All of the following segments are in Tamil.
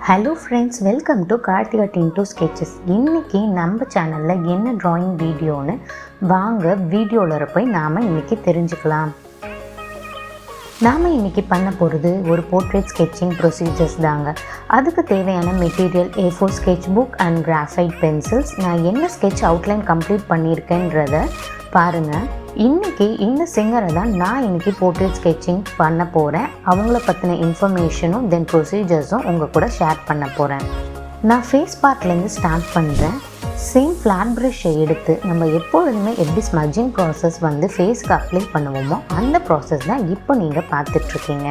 Hello friends, welcome to Statedtler sketches. இன்றைக்கி நம்ம சேனலில் என்ன ட்ராயிங் வீடியோன்னு வாங்க வீடியோவில் போய் நாம் இன்றைக்கி தெரிஞ்சுக்கலாம். நாம் இன்றைக்கி பண்ண போகிறது ஒரு போர்ட்ரேட் ஸ்கெட்சிங் ப்ரொசீஜர்ஸ் தாங்க. அதுக்கு தேவையான material A4 sketch book and graphite pencils. நான் என்ன ஸ்கெட்ச் அவுட்லைன் கம்ப்ளீட் பண்ணியிருக்கேன்றத பாருங்கள். இன்றைக்கி இந்த சிங்கரை தான் நான் இன்றைக்கி போர்ட்ரேட் ஸ்கெட்சிங் பண்ண போகிறேன். அவங்கள பற்றின இன்ஃபர்மேஷனும் தென் ப்ரொசீஜர்ஸும் உங்கள் கூட ஷேர் பண்ண போகிறேன். நான் ஃபேஸ் பார்ட்லேருந்து ஸ்டார்ட் பண்ணுறேன். சேம் ஃப்ளாட் ப்ரஷ்ஷை எடுத்து நம்ம எப்பொழுதுமே எப்படி ஸ்மஜிங் ப்ராசஸ் ஃபேஸ்க்கு அப்ளை பண்ணுவோமோ அந்த ப்ராசஸ் தான் இப்போ நீங்கள் பார்த்துட்ருக்கீங்க.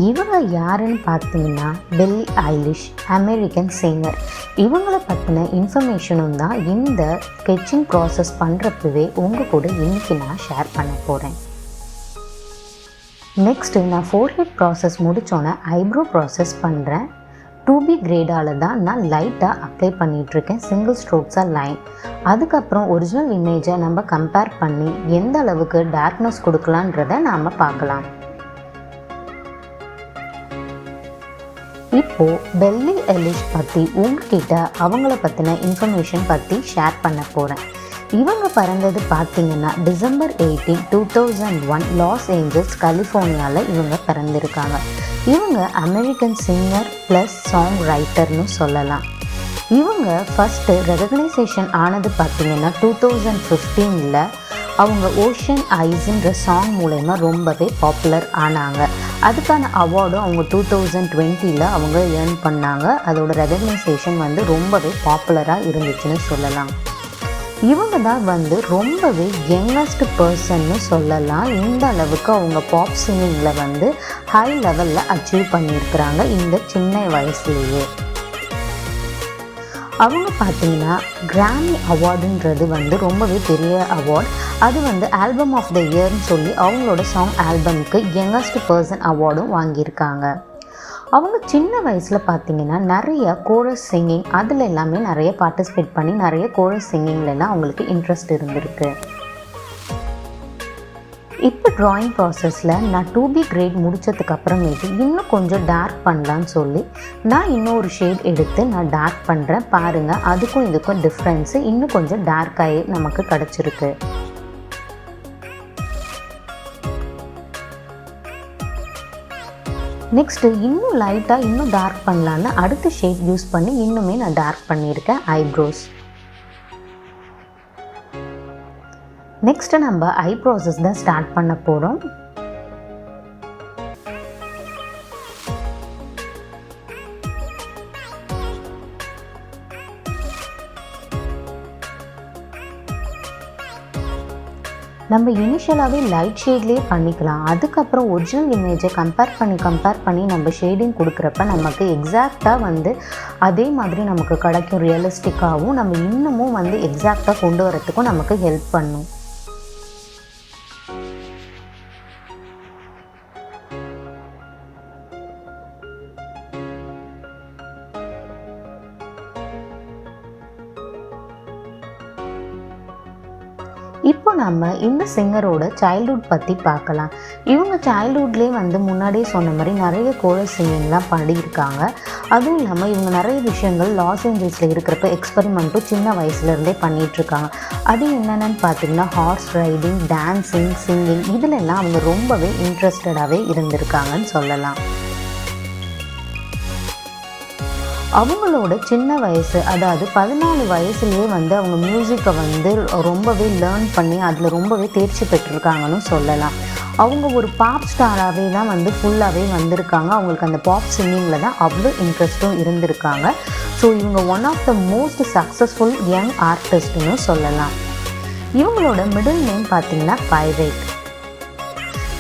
இவங்க யாருன்னு பார்த்தீங்கன்னா பில்லி ஐலிஷ், அமெரிக்கன் சிங்கர். இவங்களை பற்றின இன்ஃபர்மேஷனும் தான் இந்த ஸ்கெட்சிங் ப்ராசஸ் பண்ணுறப்பவே உங்கள் கூட இன்றைக்கி நான் ஷேர் பண்ண போகிறேன். நெக்ஸ்ட்டு நான் ஃபோர்ஹெட் ப்ராசஸ் முடித்தோன்னே ஐப்ரோ ப்ராசஸ் பண்ணுறேன். 2B கிரேடால் தான் நான் லைட்டாக அப்ளை பண்ணிகிட்ருக்கேன், சிங்கிள் ஸ்ட்ரோக்ஸாக லைன். அதுக்கப்புறம் ஒரிஜினல் இமேஜை நம்ம கம்பேர் பண்ணி எந்த அளவுக்கு டார்க்னஸ் கொடுக்கலான்றதை நாம் பார்க்கலாம். இப்போது பில்லி ஐலிஷ் பற்றி உங்ககிட்ட அவங்கள பற்றின இன்ஃபர்மேஷன் பற்றி ஷேர் பண்ண போகிறேன். இவங்க பிறந்தது பார்த்திங்கன்னா December 18, 2001 லாஸ் ஏஞ்சல்ஸ், கலிஃபோர்னியாவில் இவங்க பிறந்திருக்காங்க. இவங்க அமெரிக்கன் சிங்கர் ப்ளஸ் சாங் ரைட்டர்னு சொல்லலாம். இவங்க ஃபஸ்ட்டு ரெகக்னைசேஷன் ஆனது பார்த்திங்கன்னா 2015 அவங்க ஓஷன் ஐஸ்ன்ற சாங் மூலமா ரொம்பவே பாப்புலர் ஆனாங்க. அதுக்கான அவார்டும் அவங்க 2020 அவங்க ஏர்ன் பண்ணாங்க. அதோட ரெகக்னைசேஷன் ரொம்பவே பாப்புலராக இருந்துச்சுன்னு சொல்லலாம். இவங்க தான் ரொம்பவே யங்கஸ்ட் பர்சன்னு சொல்லலாம். இந்த அளவுக்கு அவங்க பாப் சிங்கிங்கில் ஹை லெவலில் அச்சீவ் பண்ணியிருக்கிறாங்க இந்த சின்ன வயசுலேயே. அவங்க பார்த்தீங்கன்னா கிராமி அவார்டுன்றது ரொம்பவே பெரிய அவார்ட். அது ஆல்பம் ஆஃப் த இயர்னு சொல்லி அவங்களோட சாங் ஆல்பம்க்கு யங்கஸ்ட் பர்சன் அவார்டும் வாங்கியிருக்காங்க. அவங்க சின்ன வயசில் பார்த்திங்கன்னா நிறைய கோரஸ் சிங்கிங் அதில் எல்லாமே நிறைய பார்ட்டிசிபேட் பண்ணி நிறைய கோரஸ் சிங்கிங்லலாம் அவங்களுக்கு இன்ட்ரெஸ்ட் இருந்திருக்கு. இப்போ ட்ராயிங் ப்ராசஸில் நான் 2B கிரேட் முடித்ததுக்கு அப்புறமேட்டு இன்னும் கொஞ்சம் டார்க் பண்ணலான்னு சொல்லி நான் இன்னொரு ஷேட் எடுத்து நான் டார்க் பண்ணுறேன். பாருங்கள், அதுக்கும் இதுக்கும் டிஃப்ரென்ஸு இன்னும் கொஞ்சம் டார்க்காகி நமக்கு கிடச்சிருக்கு. நெக்ஸ்ட்டு இன்னும் லைட்டாக இன்னும் டார்க் பண்ணலான்னு அடுத்த ஷேட் யூஸ் பண்ணி இன்னுமே நான் டார்க் பண்ணியிருக்கேன் ஐப்ரோஸ். நெக்ஸ்ட்டு நம்ம ஐ ப்ராசஸ் தான் ஸ்டார்ட் பண்ண போகிறோம். நம்ம இனிஷியலாகவே லைட் ஷேட்லேயே பண்ணிக்கலாம். அதுக்கப்புறம் ஒரிஜினல் இமேஜை கம்பேர் பண்ணி நம்ம ஷேடிங் கொடுக்குறப்ப நமக்கு எக்ஸாக்டாக அதே மாதிரி நமக்கு கிடைக்கும். ரியலிஸ்டிக்காகவும் நம்ம இன்னமும் எக்ஸாக்டாக கொண்டு வரத்துக்கும் நமக்கு ஹெல்ப் பண்ணும். இப்போ நம்ம இந்த சிங்கரோட சைல்ட்ஹுட் பற்றி பார்க்கலாம். இவங்க சைல்ட்ஹுட்லேயே முன்னாடியே சொன்ன மாதிரி நிறைய கோரஸ் சிங்கிங்லாம் பாடியிருக்காங்க. அதுவும் இல்லாமல் இவங்க நிறைய விஷயங்கள் லாஸ் ஏஞ்சல்ஸில் இருக்கிறப்ப எக்ஸ்பெரிமெண்ட்டும் சின்ன வயசுலேருந்தே பண்ணிகிட்ருக்காங்க. அது என்னென்னு பார்த்தீங்கன்னா ஹார்ஸ் ரைடிங், டான்ஸிங், சிங்கிங் இதிலெல்லாம் அவங்க ரொம்பவே இன்ட்ரெஸ்டடாகவே இருந்திருக்காங்கன்னு சொல்லலாம். அவங்களோட சின்ன வயசு, அதாவது 14 வயசுலேயே அவங்க மியூசிக்கை ரொம்பவே லேர்ன் பண்ணி அதில் ரொம்பவே தேர்ச்சி பெற்றிருக்காங்கன்னு சொல்லலாம். அவங்க ஒரு பாப் ஸ்டாராகவே தான் ஃபுல்லாகவே வந்திருக்காங்க. அவங்களுக்கு அந்த பாப் சிங்கிங்கில் தான் அவ்வளோ இன்ட்ரெஸ்ட்டும் இருந்திருக்காங்க. ஸோ இவங்க one of the most successful young ஆர்டிஸ்ட்னு சொல்லலாம். இவங்களோட மிடில் நேம் பார்த்திங்கன்னா பைரேட்.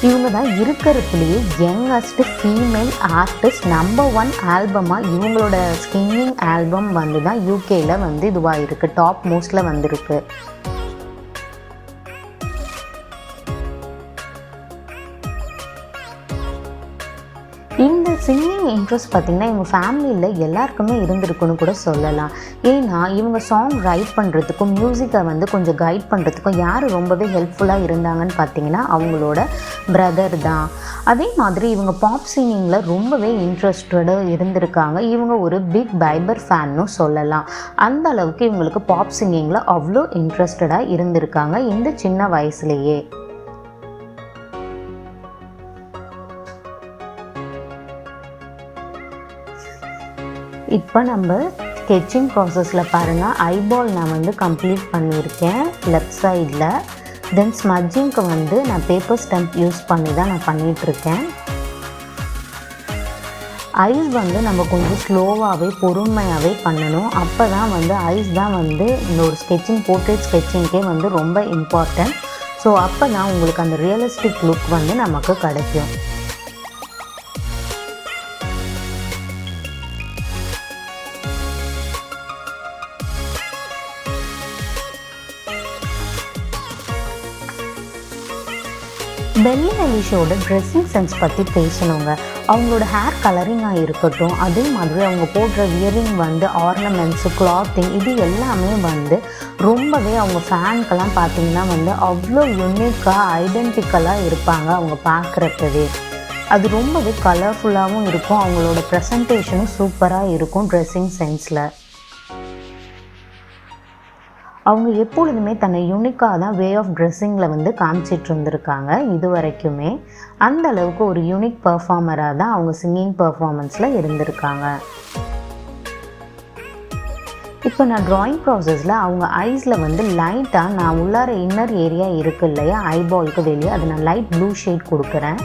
இவங்க தான் இருக்கிறதுலேயே யங்கஸ்ட் ஃபீமேல் ஆர்டிஸ்ட். நம்பர் 1 ஆல்பமாக இவங்களோட ஸ்கிங்கிங் ஆல்பம் தான் யூகேயில் இதுவாக இருக்குது, டாப் மோஸ்டில் வந்திருக்கு. இந்த சிங்கிங் இன்ட்ரெஸ்ட் பார்த்திங்கன்னா இவங்க ஃபேமிலியில் எல்லாருக்குமே இருந்திருக்குன்னு கூட சொல்லலாம். ஏன்னா இவங்க சாங் ரைட் பண்ணுறதுக்கும் மியூசிக்கை வந்து கொஞ்சம் கைட் பண்ணுறதுக்கும் யார் ரொம்பவே ஹெல்ப்ஃபுல்லாக இருந்தாங்கன்னு பார்த்தீங்கன்னா அவங்களோட பிரதர் தான். அதே மாதிரி இவங்க பாப் சிங்கிங்கில் ரொம்பவே இன்ட்ரெஸ்டடாக இருந்திருக்காங்க. இவங்க ஒரு பிக் பைபர் ஃபேன்னு சொல்லலாம். அந்த அளவுக்கு இவங்களுக்கு பாப் சிங்கிங்கில் அவ்வளோ இன்ட்ரெஸ்டடாக இருந்திருக்காங்க இந்த சின்ன வயசுலேயே. இப்போ நம்ம ஸ்கெட்சிங் ப்ராசஸில் பாருங்கள், ஐபால் நான் வந்து கம்ப்ளீட் பண்ணியிருக்கேன் லெஃப்ட் சைடில். தென் ஸ்மட்ஜிங்க்கு வந்து நான் பேப்பர் ஸ்டம்ப் யூஸ் பண்ணி தான் நான் பண்ணிகிட்ருக்கேன். ஐஸ் வந்து நம்ம கொஞ்சம் ஸ்லோவாகவே பொறுமையாகவே பண்ணணும். அப்போ தான் வந்து ஐஸ் தான் வந்து இந்த ஒரு ஸ்கெட்சிங் போர்ட்ரேட் ஸ்கெட்சிங்க்கே வந்து ரொம்ப இம்பார்ட்டன்ட். ஸோ அப்போ தான் உங்களுக்கு அந்த ரியலிஸ்டிக் லுக் வந்து நமக்கு கிடைக்கும். பெல்லி எலிஷோட ட்ரெஸ்ஸிங் சென்ஸ் பற்றி பேசணுங்க. அவங்களோட ஹேர் கலரிங்காக இருக்கட்டும், அதே மாதிரி அவங்க போடுற வியரிங் வந்து ஆர்னமெண்ட்ஸு, கிளாத்திங், இது எல்லாமே வந்து ரொம்பவே அவங்க ஃபேனுக்கெல்லாம் பார்த்திங்கன்னா வந்து அவ்வளோ யூனிக்காக ஐடென்டிக்கலாக இருப்பாங்க. அவங்க பார்க்குறப்பவே அது ரொம்பவே கலர்ஃபுல்லாகவும் இருக்கும். அவங்களோட ப்ரெசன்டேஷனும் சூப்பராக இருக்கும் ட்ரெஸ்ஸிங் சென்ஸில். அவங்க எப்பொழுதுமே தன்னை யூனிக்காக தான் வே ஆஃப் ட்ரெஸ்ஸிங்கில் வந்து காமிச்சிட்டு இருந்திருக்காங்க இது வரைக்குமே. அந்த அளவுக்கு ஒரு யூனிக் பர்ஃபார்மராக தான் அவங்க சிங்கிங் பர்ஃபார்மன்ஸில் இருந்திருக்காங்க. இப்போ நான் ட்ராயிங் ப்ராசஸில் அவங்க ஐஸில் வந்து லைட்டாக நான் உள்ளார இன்னர் ஏரியா இருக்குது இல்லையா ஐபாலுக்கு வெளியே, அது நான் லைட் ப்ளூ ஷேட் கொடுக்குறேன்.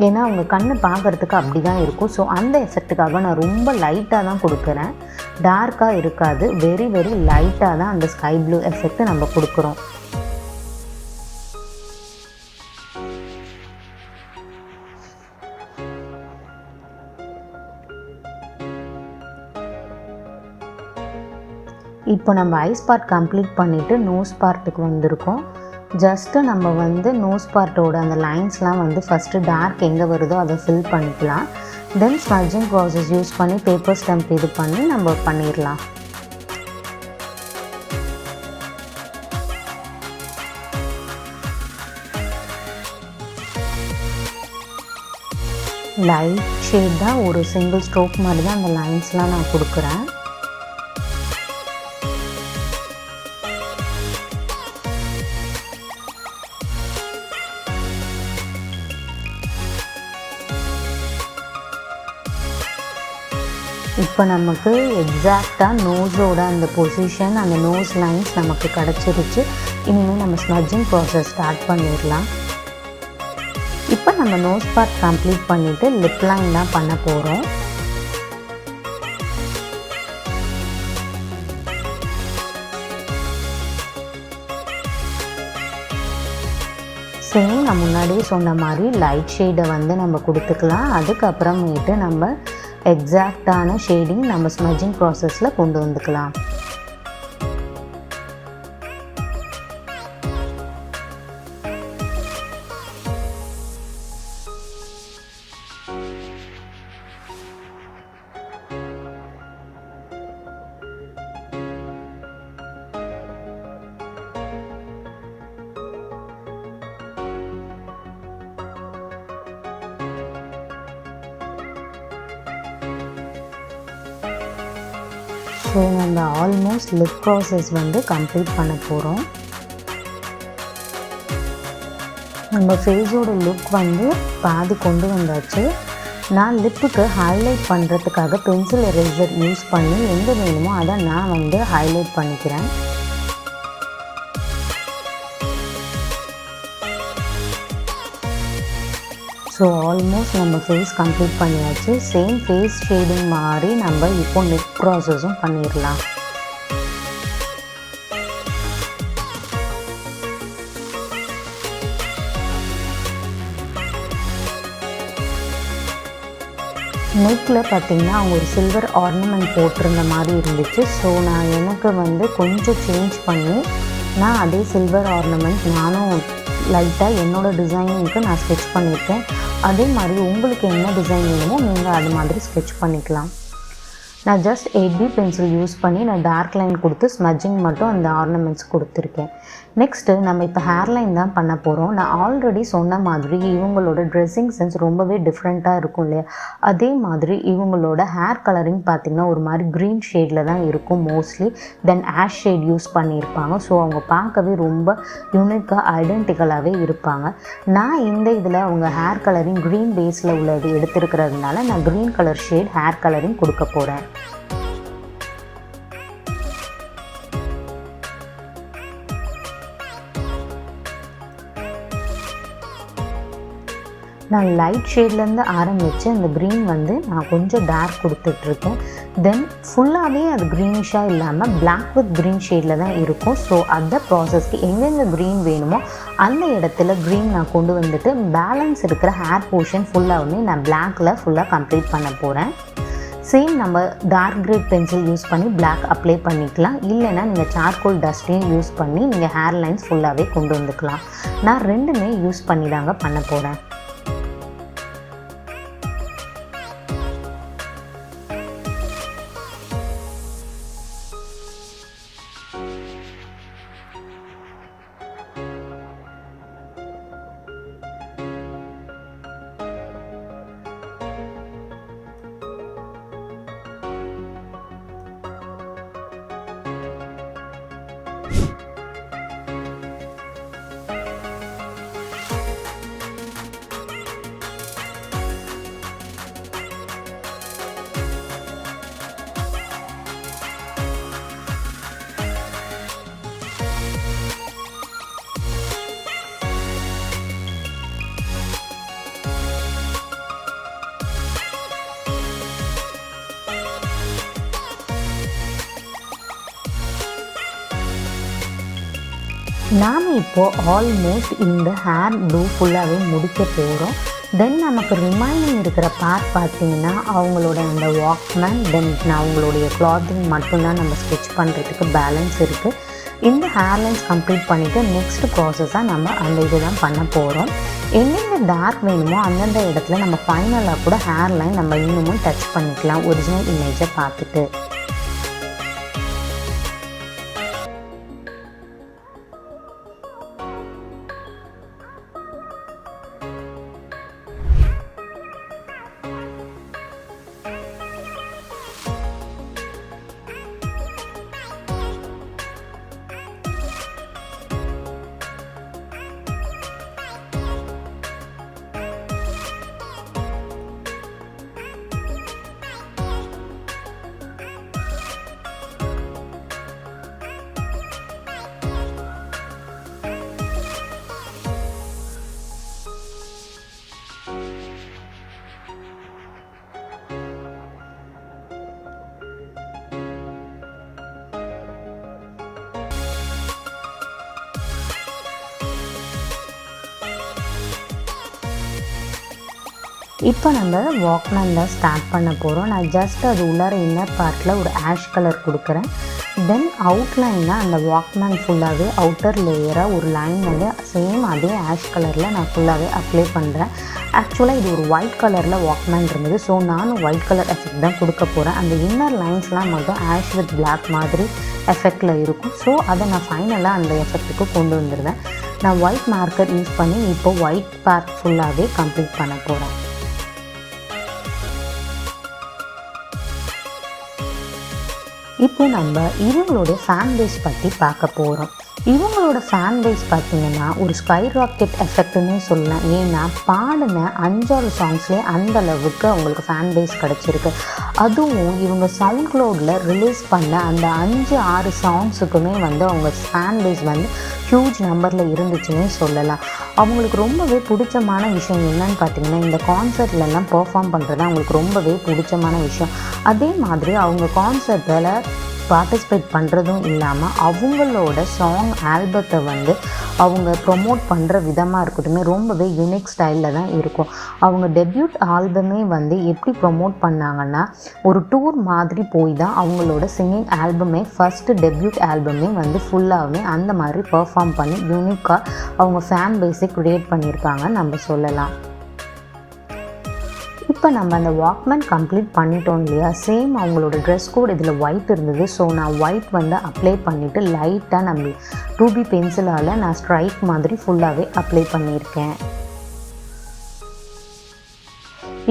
ஏன்னா அவங்க கண்ணு பார்க்குறதுக்கு அப்படி தான் இருக்கும். ஸோ அந்த எஃபெக்ட்டுக்காக நான் ரொம்ப லைட்டாக தான் கொடுக்குறேன். டார்க்காக இருக்காது, வெரி வெரி லைட்டாக தான் அந்த ஸ்கை ப்ளூ எஃபெக்ட் நம்ம கொடுக்குறோம். இப்போ நம்ம ஐஸ் பார்ட் கம்ப்ளீட் பண்ணிவிட்டு நோஸ் பார்ட்டுக்கு வந்திருக்கோம். ஜஸ்ட்டு நம்ம வந்து நோஸ் பார்ட்டோட அந்த லைன்ஸ்லாம் வந்து ஃபஸ்ட்டு டார்க் எங்கே வருதோ அதை ஃபில் பண்ணிக்கலாம். தென் ஸ்மட்ஜிங் ப்ராசஸ் யூஸ் பண்ணி பேப்பர் ஸ்டம்ப் இது பண்ணி நம்ம பண்ணிடலாம். லைட் ஷேட் தான், ஒரு சிங்கிள் ஸ்ட்ரோக் மாதிரி தான் அந்த லைன்ஸ்லாம் நான் கொடுக்குறேன். இப்போ நமக்கு எக்ஸாக்டாக நோஸோட அந்த பொசிஷன், அந்த நோஸ் லைன்ஸ் நமக்கு கிடச்சிருச்சு. இனிமேல் நம்ம ஸ்மட்ஜிங் ப்ராசஸ் ஸ்டார்ட் பண்ணிடலாம். இப்போ நம்ம நோஸ் பார்ட் கம்ப்ளீட் பண்ணிவிட்டு லிப் லைன் தான் பண்ண போகிறோம். சேம் நான் முன்னாடியே சொன்ன மாதிரி லைட் ஷேடை வந்து நம்ம கொடுத்துக்கலாம். அதுக்கப்புறமேட்டு நம்ம எக்ஸாக்டான ஷேடிங் நம்ம ஸ்மட்ஜிங் ப்ராசஸில் கொண்டு வந்துக்கலாம். ஸோ நம்ம ஆல்மோஸ்ட் லிப் ப்ராசஸ் வந்து கம்ப்ளீட் பண்ண போகிறோம். நம்ம ஃபேஸோட லுக் வந்து பாதி கொண்டு வந்தாச்சு. நான் லிப்புக்கு ஹைலைட் பண்ணுறதுக்காக பென்சில் எரேசர் யூஸ் பண்ணி எங்கே வேணுமோ அதை நான் வந்து ஹைலைட் பண்ணிக்கிறேன். ஸோ ஆல்மோஸ்ட் நம்ம ஃபேஸ் கம்ப்ளீட் பண்ணியாச்சு. சேம் ஃபேஸ் ஷேடிங் மாதிரி நம்ம இப்போ நெக் ப்ராசஸும் பண்ணிடலாம். நெக்கில் பார்த்திங்கன்னா அவங்க ஒரு சில்வர் ஆர்னமெண்ட் போட்டிருந்த மாதிரி இருந்துச்சு. ஸோ நான் எனக்கு வந்து கொஞ்சம் சேஞ்ச் பண்ணி நான் அதே சில்வர் ஆர்னமெண்ட் நானும் லைட்டாக என்னோடய டிசைனிங்க்கு நான் ஸ்கெட்ச் பண்ணியிருக்கேன். அதே மாதிரி உங்களுக்கு என்ன டிசைன் வேணுமோ நீங்கள் அது மாதிரி ஸ்கெட்ச் பண்ணிக்கலாம். நான் ஜஸ்ட் 8B பென்சில் யூஸ் பண்ணி நான் டார்க் லைன் கொடுத்து ஸ்மஜிங் மட்டும் அந்த ஆர்னமெண்ட்ஸ் கொடுத்துருக்கேன். நெக்ஸ்ட்டு நம்ம இப்போ ஹேர் லைன் தான் பண்ண போகிறோம். நான் ஆல்ரெடி சொன்ன மாதிரி இவங்களோட ட்ரெஸ்ஸிங் சென்ஸ் ரொம்பவே டிஃப்ரெண்ட்டாக இருக்கும் இல்லையா? அதே மாதிரி இவங்களோட ஹேர் கலரிங் பார்த்திங்கன்னா ஒரு மாதிரி க்ரீன் ஷேடில் தான் இருக்கும் மோஸ்ட்லி. தென் ஆஷ் ஷேட் யூஸ் பண்ணியிருப்பாங்க. ஸோ அவங்க பார்க்கவே ரொம்ப யூனிக்காக ஐடென்டிக்கலாகவே இருப்பாங்க. நான் இந்த இதில் அவங்க ஹேர் கலரிங் க்ரீன் பேஸில் உள்ளது எடுத்துருக்கிறதுனால நான் green colour shade hair colouring கொடுக்க போகிறேன். நான் லைட் ஷேட்லேருந்து ஆரம்பித்து அந்த க்ரீன் வந்து நான் கொஞ்சம் டார்க் கொடுத்துட்ருக்கேன். தென் ஃபுல்லாகவே அது க்ரீனிஷாக இல்லாமல் பிளாக் வித் க்ரீன் ஷேடில் தான் இருக்கும். ஸோ அந்த ப்ராசஸ்க்கு எங்கெங்கே க்ரீன் வேணுமோ அந்த இடத்துல க்ரீன் நான் கொண்டு வந்துட்டு பேலன்ஸ் இருக்கிற ஹேர் போர்ஷன் ஃபுல்லாகவுமே நான் பிளாக்கில் ஃபுல்லாக கம்ப்ளீட் பண்ண போகிறேன். சேம் நம்ம டார்க் கிரேட் பென்சில் யூஸ் பண்ணி பிளாக் அப்ளை பண்ணிக்கலாம். இல்லைன்னா நீங்கள் சார்கோல் டஸ்ட்டையும் யூஸ் பண்ணி நீங்கள் ஹேர் லைன்ஸ் ஃபுல்லாகவே கொண்டு வந்துக்கலாம். நான் ரெண்டுமே யூஸ் பண்ணி தாங்க பண்ண போகிறேன். நாம் இப்போது ஆல்மோஸ்ட் இந்த ஹேர் ப்ளூ ஃபுல்லாகவே முடிக்க போகிறோம். தென் நமக்கு ரிமைனிங் இருக்கிற பார்ட் பார்த்திங்கன்னா அவங்களோட அந்த வாக்மேன் தென் அவங்களுடைய கிளாத்திங் மட்டும்தான் நம்ம ஸ்கெட்ச் பண்ணுறதுக்கு பேலன்ஸ் இருக்குது. இந்த ஹேர் லைன்ஸ் கம்ப்ளீட் பண்ணிவிட்டு நெக்ஸ்ட் ப்ராசஸாக நம்ம அந்த இது தான் பண்ண போகிறோம். எங்கெங்கே டார்க் வேணுமோ அந்தந்த இடத்துல நம்ம ஃபைனலாக கூட ஹேர் லைன் நம்ம இன்னமும் டச் பண்ணிக்கலாம் ஒரிஜினல் இமேஜை பார்த்துட்டு. இப்போ நம்ம வாக்மேன் தான் ஸ்டார்ட் பண்ண போகிறோம். நான் ஜஸ்ட் அது உள்ளார இன்னர் பார்ட்டில் ஒரு ஆஷ் கலர் கொடுக்குறேன். தென் அவுட்லைனாக அந்த வாக்மேன் ஃபுல்லாகவே அவுட்டர் லேயராக ஒரு லைன் வந்து சேம் அதே ஆஷ் கலரில் நான் ஃபுல்லாகவே அப்ளை பண்ணுறேன். ஆக்சுவலாக இது ஒரு ஒயிட் கலரில் வாக்மேன் இருந்தது. ஸோ நானும் ஒயிட் கலர் எஃபெக்ட் தான் கொடுக்க போகிறேன். அந்த இன்னர் லைன்ஸ்லாம் மட்டும் ஆஷ் வித் பிளாக் மாதிரி எஃபெக்டில் இருக்கும். ஸோ அதை நான் ஃபைனலாக அந்த எஃபெக்ட்டுக்கு கொண்டு வந்துடுவேன். நான் ஒயிட் மார்க்கர் யூஸ் பண்ணி இப்போ ஒயிட் பார்ட் ஃபுல்லாகவே கம்ப்ளீட் பண்ண போகிறேன். இப்போ நம்ம இவங்களோட ஃபேன் பேஸ் பற்றி பார்க்க போகிறோம். இவங்களோட ஃபேன் பேஸ் பார்த்திங்கன்னா ஒரு ஸ்கை ராக்கெட் எஃபெக்ட்னே சொல்லலாம். ஏன்னா பாடின 5-6 சாங்ஸ்லேயே அந்த அளவுக்கு அவங்களுக்கு ஃபேன் பேஸ் கிடச்சிருக்கு. அதுவும் இவங்க சவுண்ட் க்ளவுடில் ரிலீஸ் பண்ண அந்த 5-6 சாங்ஸுக்குமே வந்து அவங்க ஃபேன் பேஸ் வந்து ஹியூஜ் நம்பரில் இருந்துச்சுன்னே சொல்லலாம். அவங்களுக்கு ரொம்பவே பிடிச்சமான விஷயம் என்னன்னு பார்த்திங்கன்னா இந்த கான்சர்ட்லலாம் பெர்ஃபார்ம் பண்ணுறது அவங்களுக்கு ரொம்பவே பிடிச்சமான விஷயம். அதே மாதிரி அவங்க கான்சர்ட்டில் பார்ட்டிசிபேட் பண்ணுறதும் இல்லாமல் அவங்களோட சாங் ஆல்பத்தை வந்து அவங்க ப்ரொமோட் பண்ணுற விதமாக இருக்கட்டும் ரொம்பவே யூனிக் ஸ்டைலில் தான் இருக்கும். அவங்க டெபியூட் ஆல்பமே வந்து எப்படி ப்ரொமோட் பண்ணாங்கன்னா ஒரு டூர் மாதிரி போய் தான் அவங்களோட சிங்கிங் ஆல்பமே ஃபஸ்ட்டு டெபியூட் ஆல்பமே வந்து ஃபுல்லாகவே அந்த மாதிரி பெர்ஃபார்ம் பண்ணி யூனிக்காக அவங்க ஃபேன் பேஸை க்ரியேட் பண்ணியிருக்காங்க நம்ம சொல்லலாம். இப்போ நம்ம அந்த வாக்மேன் கம்ப்ளீட் பண்ணிட்டோம் இல்லையா, சேம் அவங்களோட ட்ரெஸ் கோட் இதில் ஒயிட் இருந்தது. ஸோ நான் ஒயிட் வந்து அப்ளை பண்ணிவிட்டு லைட்டாக நம்ம 2B பென்சிலால் நான் ஸ்ட்ரைக் மாதிரி ஃபுல்லாகவே அப்ளை பண்ணியிருக்கேன்.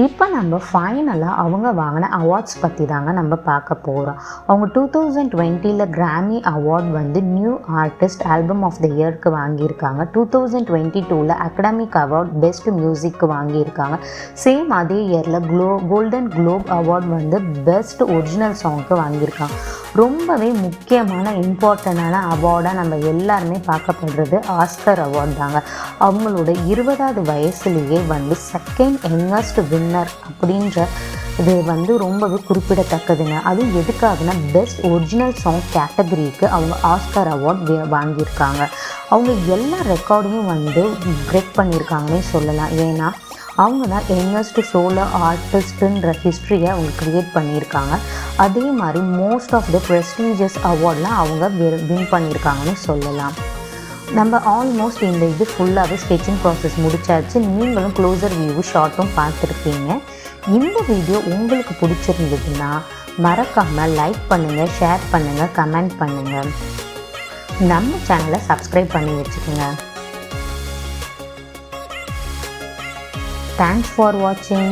இப்போ நம்ம ஃபைனலாக அவங்க வாங்கின அவார்ட்ஸ் பற்றி தாங்க நம்ம பார்க்க போகிறோம். அவங்க 2020 கிராமி அவார்ட் வந்து new artist album of the இயருக்கு வாங்கியிருக்காங்க. 2022 அகாடமிக் அவார்ட் பெஸ்ட் மியூசிக்கு வாங்கியிருக்காங்க. சேம் அதே இயரில் கோல்டன் குளோப் அவார்ட் வந்து பெஸ்ட் ஒரிஜினல் சாங்க்கு வாங்கியிருக்காங்க. ரொம்பவே முக்கியமான இம்பார்ட்டண்டான அவார்டாக நம்ம எல்லாருமே பார்க்கப்படுறது ஆஸ்கர் அவார்ட் தாங்க. அவங்களோட 20வது வயசுலேயே வந்து செகண்ட் யங்கஸ்ட் வின்னர் அப்படின்ற இது வந்து ரொம்பவே குறிப்பிடத்தக்கதுங்க. அது எதுக்காகனா பெஸ்ட் ஒரிஜினல் சாங் கேட்டகரிக்கு அவங்க ஆஸ்கர் அவார்ட் வாங்கியிருக்காங்க. அவங்க எல்லா ரெக்கார்டையும் வந்து பிரேக் பண்ணியிருக்காங்கன்னே சொல்லலாம். ஏன்னா அவங்க தான் யங்கஸ்ட் சோலோ ஆர்டிஸ்ட்டுன்ற ஹிஸ்ட்ரியை அவங்க க்ரியேட் பண்ணியிருக்காங்க. அதே மாதிரி மோஸ்ட் ஆஃப் த ப்ரெஸ்டீஜியஸ் அவார்ட்லாம் அவங்க வின் பண்ணியிருக்காங்கன்னு சொல்லலாம். நம்ம ஆல்மோஸ்ட் இந்த இது ஃபுல்லாகவே ஸ்கெட்சிங் ப்ராசஸ் முடிச்சாச்சு. நீங்களும் க்ளோசர் வியூ ஷார்ட்டும் பார்த்துருப்பீங்க. இந்த வீடியோ உங்களுக்கு பிடிச்சிருந்ததுன்னா மறக்காமல் லைக் பண்ணுங்கள், ஷேர் பண்ணுங்கள், கமெண்ட் பண்ணுங்கள். நம்ம சேனலை சப்ஸ்கிரைப் பண்ணி வச்சுக்கோங்க. Thanks for watching.